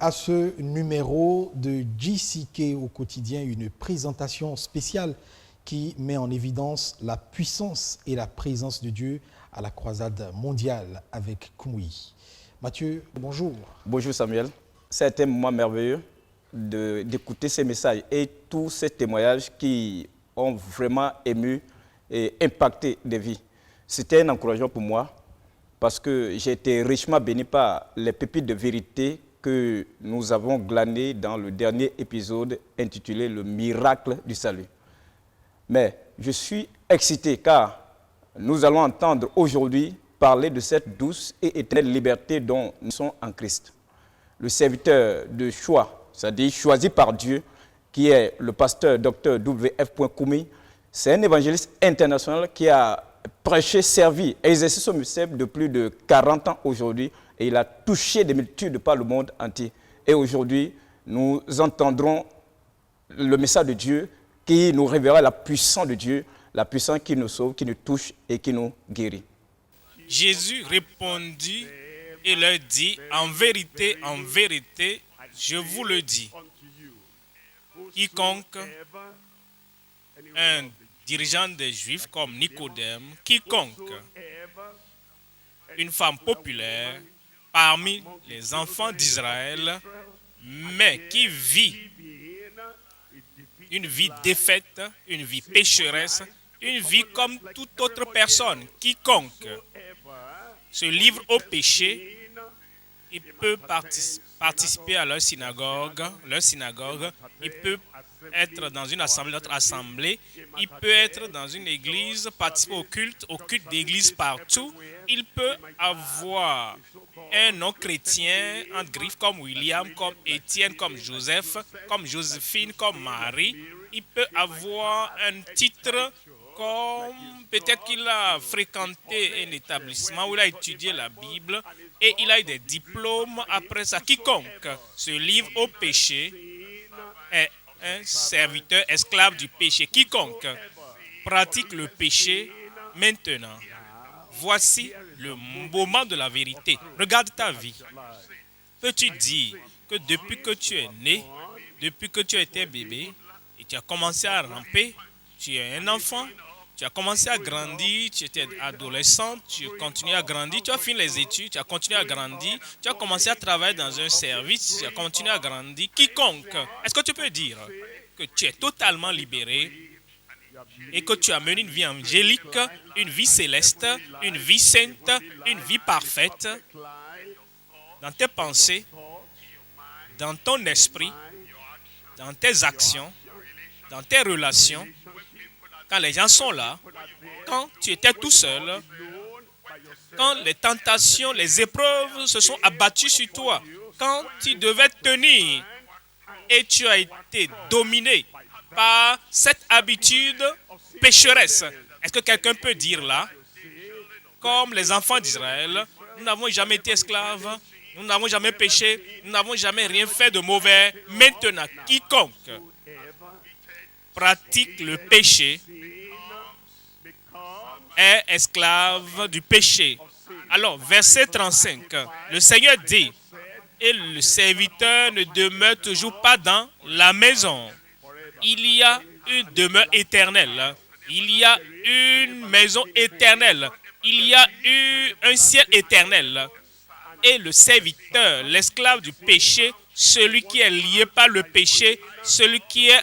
à ce numéro de GCK au quotidien, une présentation spéciale qui met en évidence la puissance et la présence de Dieu à la croisade mondiale avec Kumuyi. Mathieu, bonjour. Bonjour Samuel. C'est un moment merveilleux d'écouter ces messages et tous ces témoignages qui ont vraiment ému et impacté des vies. C'était un encouragement pour moi parce que j'ai été richement béni par les pépites de vérité que nous avons glanées dans le dernier épisode intitulé « Le miracle du salut ». Mais je suis excité car nous allons entendre aujourd'hui parler de cette douce et éternelle liberté dont nous sommes en Christ. Le serviteur de choix, c'est-à-dire choisi par Dieu, qui est le pasteur Dr. W.F. Kumuyi, c'est un évangéliste international qui a prêché, servi, exercé son ministère de plus de 40 ans aujourd'hui et il a touché des multitudes par le monde entier. Et aujourd'hui, nous entendrons le message de Dieu qui nous révélera la puissance de Dieu, la puissance qui nous sauve, qui nous touche et qui nous guérit. Jésus répondit et leur dit, en vérité, je vous le dis, quiconque, un dirigeant des Juifs comme Nicodème, quiconque, une femme populaire parmi les enfants d'Israël, mais qui vit une vie défaite, une vie pécheresse, une vie comme toute autre personne, quiconque se livre au péché, il peut participer à leur synagogue, il peut être dans une assemblée, notre assemblée, il peut être dans une église, participer au culte d'église partout, il peut avoir un nom chrétien entre griffes comme William, comme Étienne, comme Joseph, comme Joséphine, comme Marie, il peut avoir un titre comme peut-être qu'il a fréquenté un établissement où il a étudié la Bible et il a eu des diplômes après ça. Quiconque se livre au péché est un serviteur esclave du péché. Quiconque pratique le péché maintenant. Voici le moment de la vérité. Regarde ta vie. Peux-tu dire que depuis que tu es né, depuis que tu étais bébé et tu as commencé à ramper, tu es un enfant, tu as commencé à grandir, tu étais adolescent, tu continues à grandir, tu as fini les études, tu as continué à grandir, tu as commencé à travailler dans un service, tu as continué à grandir. Quiconque, est-ce que tu peux dire que tu es totalement libéré et que tu as mené une vie angélique, une vie céleste, une vie sainte, une vie parfaite dans tes pensées, dans ton esprit, dans tes actions, dans tes relations, quand les gens sont là, quand tu étais tout seul, quand les tentations, les épreuves se sont abattues sur toi, quand tu devais tenir et tu as été dominé par cette habitude pécheresse. Est-ce que quelqu'un peut dire là, comme les enfants d'Israël, nous n'avons jamais été esclaves, nous n'avons jamais péché, nous n'avons jamais rien fait de mauvais. Maintenant, quiconque pratique le péché est esclave du péché. Alors, verset 35, le Seigneur dit, et le serviteur ne demeure toujours pas dans la maison. Il y a une demeure éternelle. Il y a une maison éternelle. Il y a un ciel éternel. Et le serviteur, l'esclave du péché, celui qui est lié par le péché, celui qui est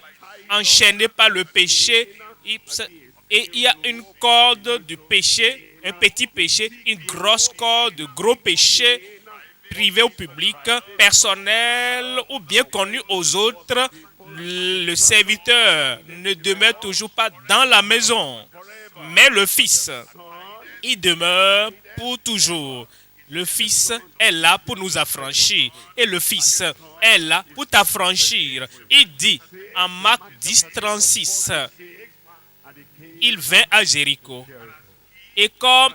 enchaîné par le péché, et il y a une corde du péché, un petit péché, une grosse corde de gros péché, privé au public, personnel ou bien connu aux autres. Le serviteur ne demeure toujours pas dans la maison, mais le Fils, il demeure pour toujours. Le Fils est là pour nous affranchir et le Fils est là pour t'affranchir. Il dit en Marc 10, 36, il vint à Jéricho et comme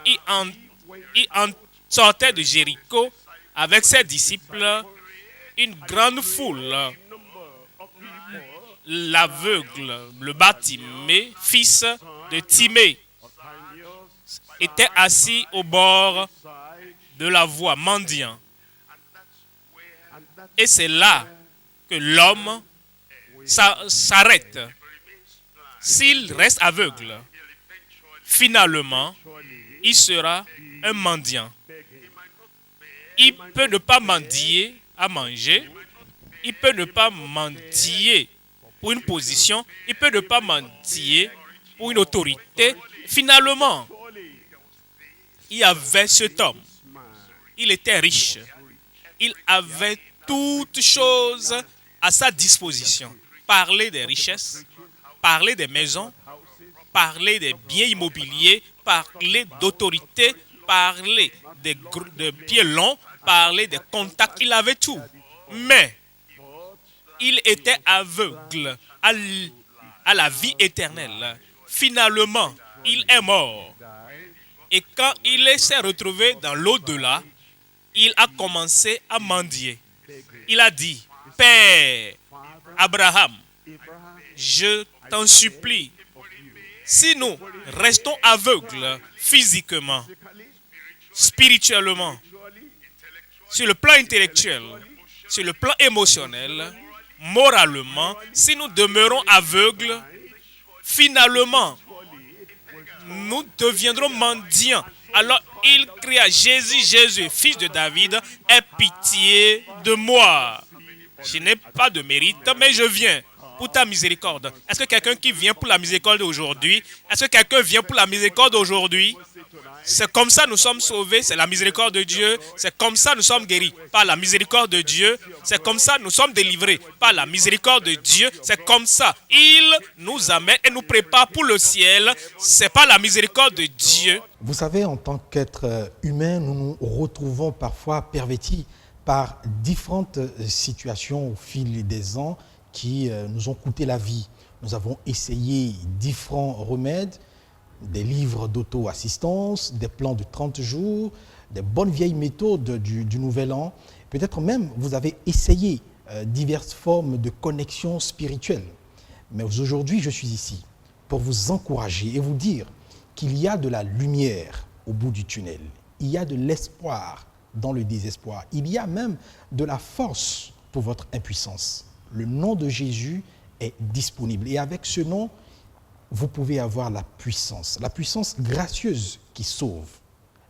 il sortait de Jéricho avec ses disciples, une grande foule, l'aveugle, le Bartimée, fils de Timée, était assis au bord de la voie, mendiant. Et c'est là que l'homme s'arrête. S'il reste aveugle, finalement, il sera un mendiant. Il peut ne pas mendier à manger, il peut ne pas mendier pour une position, il peut ne pas mendier pour une autorité. Finalement, il y avait cet homme. Il était riche. Il avait toutes choses à sa disposition. Parler des richesses, parler des maisons, parler des biens immobiliers, parler d'autorité, parler de pieds longs, parler des contacts. Il avait tout. Mais il était aveugle à la vie éternelle. Finalement, il est mort. Et quand il s'est retrouvé dans l'au-delà, il a commencé à mendier. Il a dit, Père Abraham, je t'en supplie, si nous restons aveugles physiquement, spirituellement, sur le plan intellectuel, sur le plan émotionnel, moralement, si nous demeurons aveugles, finalement, nous deviendrons mendiants. Alors il cria, Jésus, Jésus, fils de David, aie pitié de moi. Je n'ai pas de mérite, mais je viens pour ta miséricorde. Est-ce que quelqu'un qui vient pour la miséricorde aujourd'hui? Est-ce que quelqu'un vient pour la miséricorde aujourd'hui? C'est comme ça que nous sommes sauvés, c'est la miséricorde de Dieu. C'est comme ça que nous sommes guéris, par la miséricorde de Dieu. C'est comme ça que nous sommes délivrés, par la miséricorde de Dieu. C'est comme ça. Il nous amène et nous prépare pour le ciel. C'est par la miséricorde de Dieu. Vous savez, en tant qu'être humain, nous nous retrouvons parfois pervertis par différentes situations au fil des ans qui nous ont coûté la vie. Nous avons essayé différents remèdes, des livres d'auto-assistance, des plans de 30 jours, des bonnes vieilles méthodes du Nouvel An. Peut-être même vous avez essayé diverses formes de connexion spirituelle. Mais aujourd'hui, je suis ici pour vous encourager et vous dire qu'il y a de la lumière au bout du tunnel. Il y a de l'espoir dans le désespoir. Il y a même de la force pour votre impuissance. Le nom de Jésus est disponible. Et avec ce nom, vous pouvez avoir la puissance gracieuse qui sauve,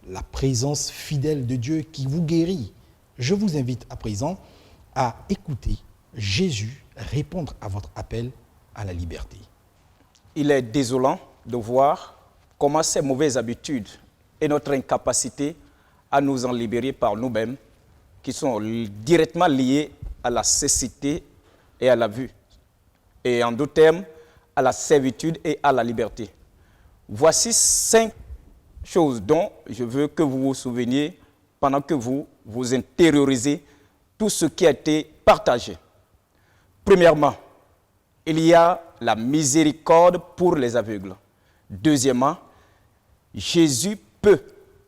la présence fidèle de Dieu qui vous guérit. Je vous invite à présent à écouter Jésus répondre à votre appel à la liberté. Il est désolant de voir comment ces mauvaises habitudes et notre incapacité à nous en libérer par nous-mêmes, qui sont directement liées à la cécité et à la vue. Et en d'autres termes, à la servitude et à la liberté. Voici 5 choses dont je veux que vous vous souveniez pendant que vous vous intériorisez tout ce qui a été partagé. Premièrement, il y a la miséricorde pour les aveugles. Deuxièmement, Jésus peut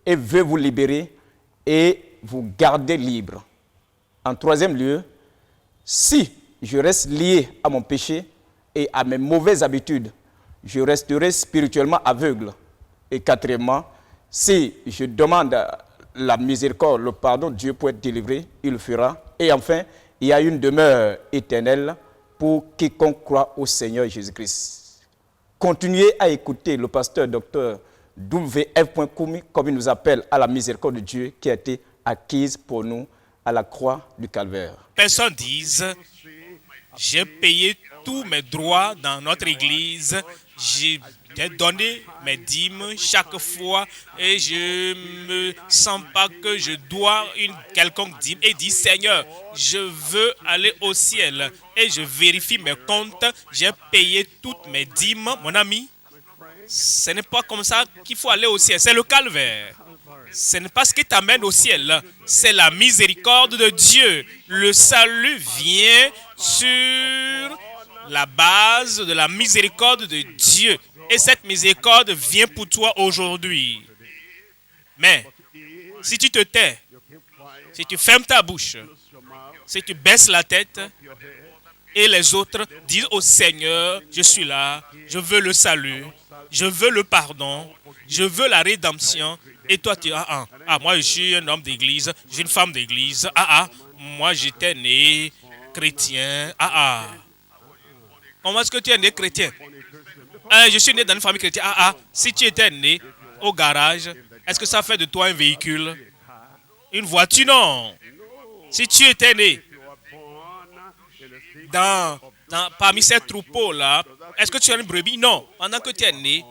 et veut vous libérer et vous garder libre. En troisième lieu, si je reste lié à mon péché et à mes mauvaises habitudes, je resterai spirituellement aveugle. Et quatrièmement, si je demande la miséricorde, le pardon, Dieu peut être délivré, il le fera. Et enfin, il y a une demeure éternelle pour quiconque croit au Seigneur Jésus-Christ. Continuez à écouter le pasteur Dr. W.F. Koumi, comme il nous appelle à la miséricorde de Dieu qui a été acquise pour nous à la croix du Calvaire. Personne dise, j'ai payé tous mes droits dans notre église, j'ai donné mes dîmes chaque fois et je me sens pas que je dois une quelconque dîme et dit Seigneur, je veux aller au ciel et je vérifie mes comptes, j'ai payé toutes mes dîmes. Mon ami, ce n'est pas comme ça qu'il faut aller au ciel, c'est le calvaire. Ce n'est pas ce qui t'amène au ciel, c'est la miséricorde de Dieu. Le salut vient sur la base de la miséricorde de Dieu. Et cette miséricorde vient pour toi aujourd'hui. Mais si tu te tais, si tu fermes ta bouche, si tu baisses la tête, et les autres disent au Seigneur, je suis là, je veux le salut, je veux le pardon, je veux la rédemption. Et toi, tu dis, moi je suis un homme d'église, je suis une femme d'église, moi j'étais né chrétien. Comment est-ce que tu es né chrétien? Je suis né dans une famille chrétienne. Si tu étais né au garage, est-ce que ça fait de toi un véhicule? Une voiture? Non. Si tu étais né parmi ces troupeaux-là, est-ce que tu es une brebis? Non. Pendant que tu es né,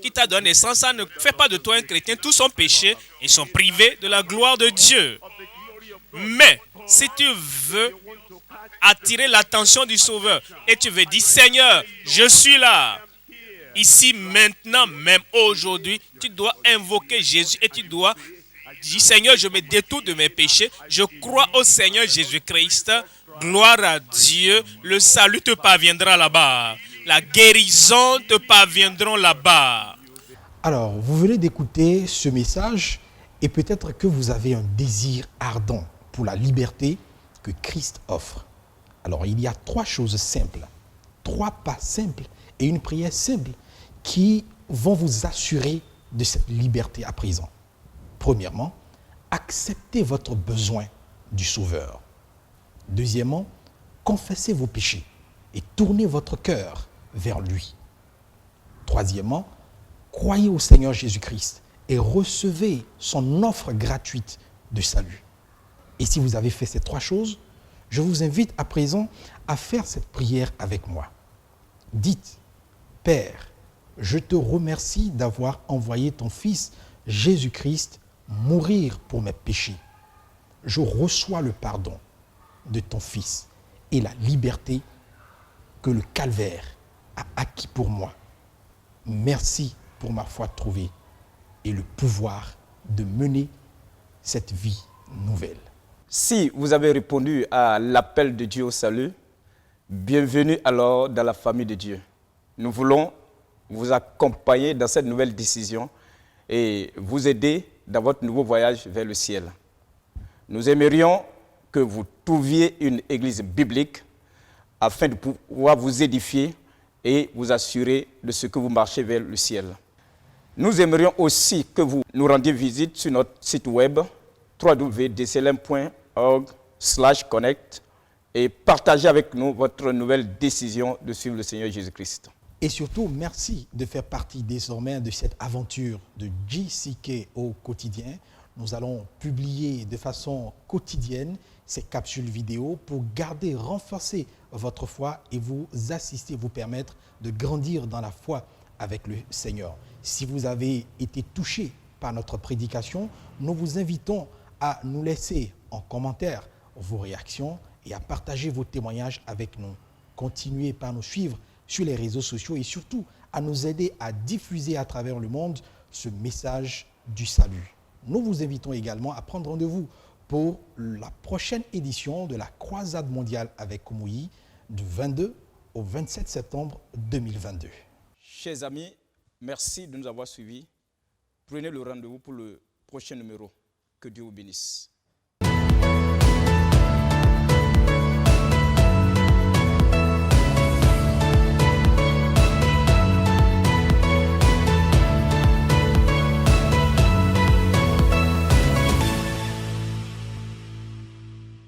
qui t'a donné naissance, ça ne fait pas de toi un chrétien. Tous sont péchés et sont privés de la gloire de Dieu. Mais si tu veux attirer l'attention du Sauveur et tu veux dire, Seigneur, je suis là. Ici, maintenant, même aujourd'hui, tu dois invoquer Jésus et tu dois dire, Seigneur, je me détourne de mes péchés. Je crois au Seigneur Jésus-Christ. Gloire à Dieu. Le salut te parviendra là-bas. La guérison te parviendra là-bas. Alors, vous venez d'écouter ce message et peut-être que vous avez un désir ardent pour la liberté que Christ offre. Alors, il y a 3 choses simples, 3 pas simples et une prière simple qui vont vous assurer de cette liberté à présent. Premièrement, acceptez votre besoin du Sauveur. Deuxièmement, confessez vos péchés et tournez votre cœur vers lui. Troisièmement, croyez au Seigneur Jésus-Christ et recevez son offre gratuite de salut. Et si vous avez fait ces 3 choses, je vous invite à présent à faire cette prière avec moi. Dites, Père, je te remercie d'avoir envoyé ton Fils Jésus-Christ mourir pour mes péchés. Je reçois le pardon de ton Fils et la liberté que le calvaire a acquis pour moi. Merci pour ma foi trouvée et le pouvoir de mener cette vie nouvelle. Si vous avez répondu à l'appel de Dieu au salut, bienvenue alors dans la famille de Dieu. Nous voulons vous accompagner dans cette nouvelle décision et vous aider dans votre nouveau voyage vers le ciel. Nous aimerions que vous trouviez une église biblique afin de pouvoir vous édifier et vous assurer de ce que vous marchez vers le ciel. Nous aimerions aussi que vous nous rendiez visite sur notre site web www.dclm.org/connect et partagez avec nous votre nouvelle décision de suivre le Seigneur Jésus-Christ. Et surtout, merci de faire partie désormais de cette aventure de GCK au quotidien. Nous allons publier de façon quotidienne ces capsules vidéo pour garder, renforcer votre foi et vous assister, vous permettre de grandir dans la foi avec le Seigneur. Si vous avez été touché par notre prédication, nous vous invitons à nous laisser en commentaire vos réactions et à partager vos témoignages avec nous. Continuez par nous suivre sur les réseaux sociaux et surtout à nous aider à diffuser à travers le monde ce message du salut. Nous vous invitons également à prendre rendez-vous pour la prochaine édition de la Croisade mondiale avec Kumuyi du 22 au 27 septembre 2022. Chers amis, merci de nous avoir suivis. Prenez le rendez-vous pour le prochain numéro. Que Dieu vous bénisse.